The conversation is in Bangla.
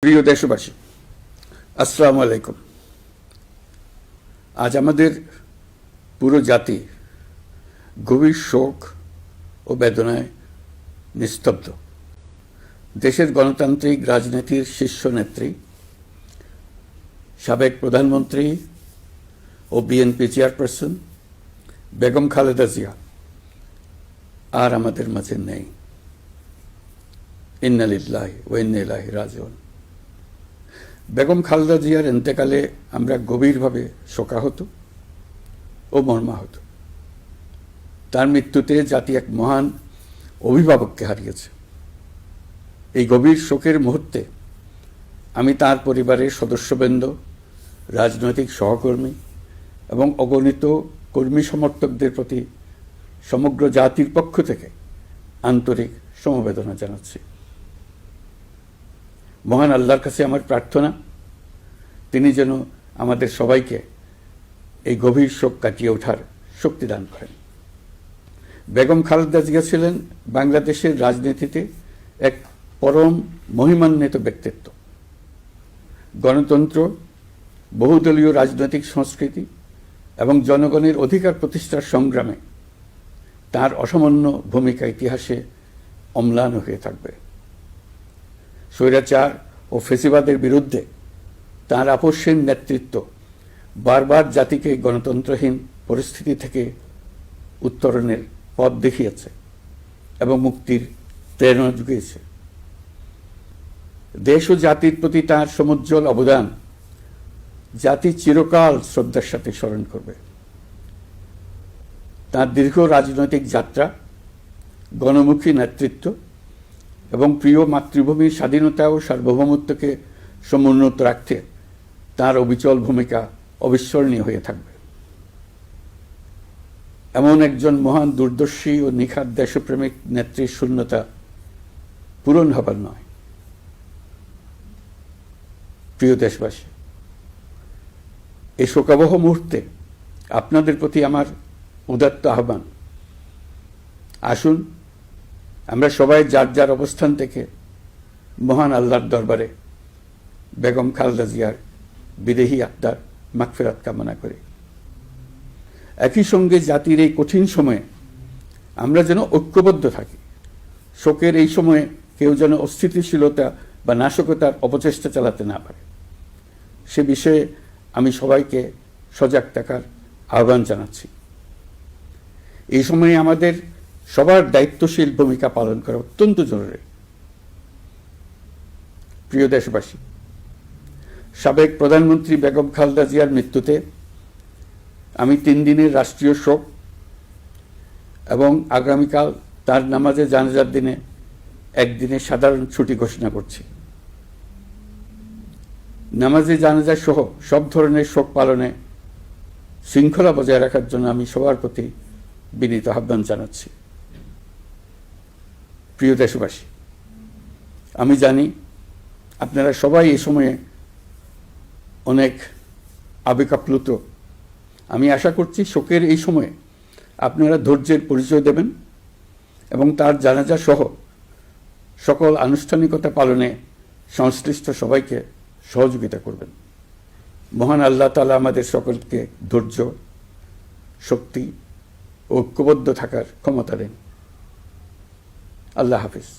প্রিয় দেশবাসী, আসসালামু আলাইকুম। আজ আমাদের পুরো জাতি গভীর শোক ও বেদনায় নিস্তব্ধ। দেশের গণতান্ত্রিক রাজনীতির শীর্ষ নেত্রী, সাবেক প্রধানমন্ত্রী ও বিএনপি চেয়ারপারসন বেগম খালেদা জিয়া আর আমাদের মাঝে নেই। ইন্না লিল্লাহি ওয়া ইন্না ইলাইহি রাজিউন। বেগম খালেদা জিয়ার ইন্তেকালে আমরা গভীরভাবে শোকাহত ও মর্মাহত। তার মৃত্যুতে জাতি এক মহান অভিভাবককে হারিয়েছে। এই গভীর শোকের মুহূর্তে আমি তার পরিবারের সদস্যবৃন্দ, রাজনৈতিক সহকর্মী এবং অগণিত কর্মী সমর্থকদের প্রতি সমগ্র জাতির পক্ষ থেকে আন্তরিক সমবেদনা জানাচ্ছি। মহান আল্লাহর কাছে আমার প্রার্থনা, তিনি যেন আমাদের সবাইকে এই গভীর শোক কাটিয়ে ওঠার শক্তি দান করেন। বেগম খালেদা জিয়া ছিলেন বাংলাদেশের রাজনীতিতে এক পরম মহিমান্বিত ব্যক্তিত্ব। গণতন্ত্র, বহুদলীয় রাজনৈতিক সংস্কৃতি এবং জনগণের অধিকার প্রতিষ্ঠার সংগ্রামে তার অসামান্য ভূমিকা ইতিহাসে অম্লান হয়ে থাকবে। স্বৈরাচার ও ফেসিবাদের বিরুদ্ধে তাঁর আপসহীন নেতৃত্ব বারবার জাতিকে গণতন্ত্রহীন পরিস্থিতি থেকে উত্তরণের পথ দেখিয়েছে এবং মুক্তির প্রেরণা জুগিয়েছে। দেশ ও জাতির প্রতি তাঁর সমুজ্জ্বল অবদান জাতি চিরকাল শ্রদ্ধার সাথে স্মরণ করবে। তাঁর দীর্ঘ রাজনৈতিক যাত্রা, গণমুখী নেতৃত্ব এবং প্রিয় মাতৃভূমির স্বাধীনতা ও সার্বভৌমত্বকে সমুন্নত রাখতে তাঁর অবিচল ভূমিকা অবিস্মরণীয় হয়ে থাকবে। এমন একজন মহান দূরদর্শী ও নিখাদ দেশপ্রেমিক নেত্রীর শূন্যতা পূরণ হবার নয়। প্রিয় দেশবাসী, এই শোকাবহ মুহূর্তে আপনাদের প্রতি আমার উদাত্ত আহ্বান, আসুন আমরা সবাই যার যার অবস্থান থেকে মহান আল্লাহর দরবারে বেগম খালেদা জিয়ার বিদেহী আত্মার মাগফিরাত কামনা করি। একই সঙ্গে জাতির এই কঠিন সময়ে আমরা যেন ঐক্যবদ্ধ থাকি। শোকের এই সময়ে কেউ যেন অস্থিতিশীলতা বা নাশকতার অপচেষ্টা চালাতে না পারে, সে বিষয়ে আমি সবাইকে সজাগ থাকার আহ্বান জানাচ্ছি। এই সময়ে আমাদের সবার দায়িত্বশীল ভূমিকা পালন করা অত্যন্ত জরুরি। প্রিয় দেশবাসী, সাবেক প্রধানমন্ত্রী বেগম খালেদা জিয়ার মৃত্যুতে আমি 3 দিনের রাষ্ট্রীয় শোক এবং আগামীকাল তার নামাজে জানাজার দিনে একদিনের সাধারণ ছুটি ঘোষণা করছি। নামাজে জানাজা সহ সব ধরনের শোক পালনে শৃঙ্খলা বজায় রাখার জন্য আমি সবার প্রতি বিনীত আহ্বান জানাচ্ছি। প্রিয় দেশবাসী, আমি জানি আপনারা সবাই এই সময়ে অনেক আবেগাপ্লুত। আমি আশা করছি শোকের এই সময়ে আপনারা ধৈর্যের পরিচয় দেবেন এবং তার জানাজা সহ সকল আনুষ্ঠানিকতা পালনে সংশ্লিষ্ট সবাইকে সহযোগিতা করবেন। মহান আল্লাহ তাআলা আমাদের সকলকে ধৈর্য, শক্তি ও ঐক্যবদ্ধ থাকার ক্ষমতা দেন। আল্লাহ হাফিজ।